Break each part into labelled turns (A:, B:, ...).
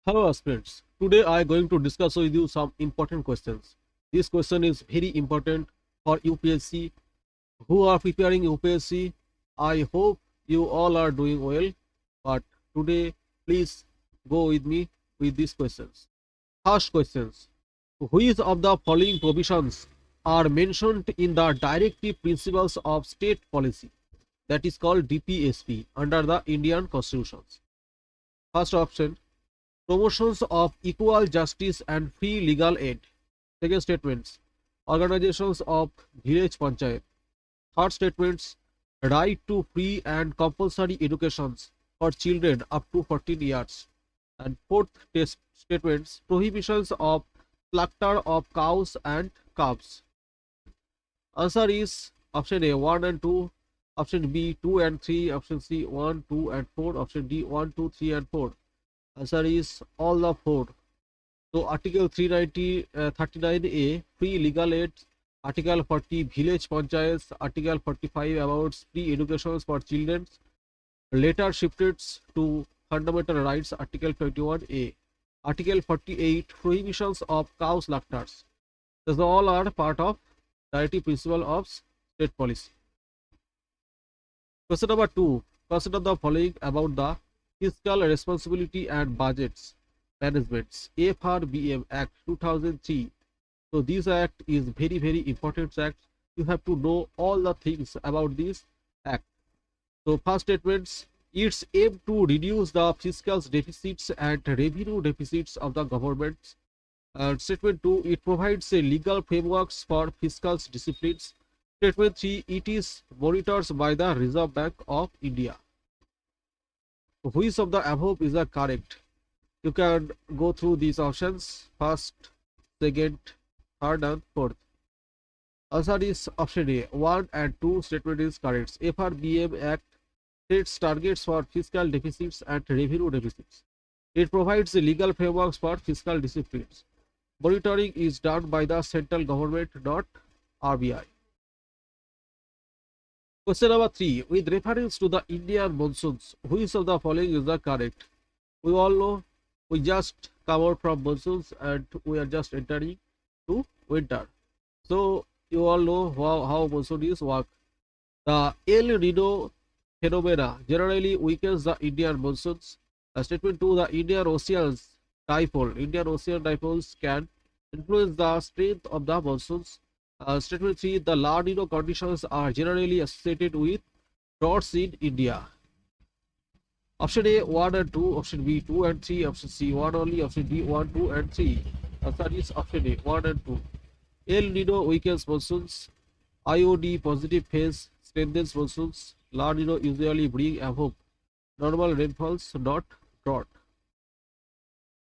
A: Hello aspirants. Today I am going to discuss with you some important questions. This question is very important for UPSC. Who are preparing UPSC? I hope you all are doing well. But today please go with me with these questions. First questions. Which of the following provisions are mentioned in the directive principles of state policy, that is called DPSP, under the Indian constitutions? First option, promotions of equal justice and free legal aid. Second statements, organizations of village panchayat. Third statements, right to free and compulsory educations for children up to 14 years. And fourth statements, prohibitions of slaughter of cows and calves. Answer is option A 1 and 2, option B 2 and 3, option C 1, 2 and 4, option D 1, 2, 3 and 4. Answer is all the four. So Article 39A, free legal aid, Article 40, village panchayats, Article 45 about free education for children, later shifted to fundamental rights, Article 21A, Article 48, prohibitions of cow slaughters. These all are part of directive principle of state policy. Question number 2. Consider the following about the Fiscal Responsibility and Budgets Management's FRBM Act 2003. So this act is very important act. You have to know all the things about this act. So first statements, it's aim to reduce the fiscal deficits and revenue deficits of the government. Statement 2, it provides a legal frameworks for fiscal disciplines. Statement 3, it is monitored by the Reserve Bank of India. Which of the above is the correct? You can go through these options: first, second, third and fourth. Answer is option A 1 and 2 statement is correct. FRBM Act sets targets for fiscal deficits and revenue deficits. It provides the legal frameworks for fiscal disciplines. Monitoring is done by the central government, not RBI. Question number 3. With reference to the Indian monsoons, which of the following is the correct? We all know we just come out from monsoons and we are just entering to winter. So you all know how monsoon is work. The El Nino phenomena generally weakens the Indian monsoons. Statement 2. The Indian Ocean's dipole. Indian Ocean dipoles can influence the strength of the monsoons. Statement 3, the La Nino conditions are generally associated with droughts in India. Option A 1 and 2, option B 2 and 3, option C 1 only, option D 1, 2 and 3. Answer is option A 1 and 2. El Nino weakens monsoons. IOD positive phase strengthens monsoons. La Nino usually bring above normal rainfalls, not drought.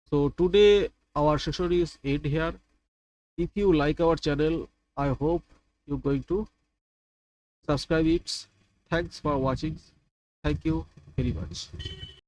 A: So today our session is end here. If you like our channel, I hope you're going to subscribe it. Thanks for watching. Thank you very much.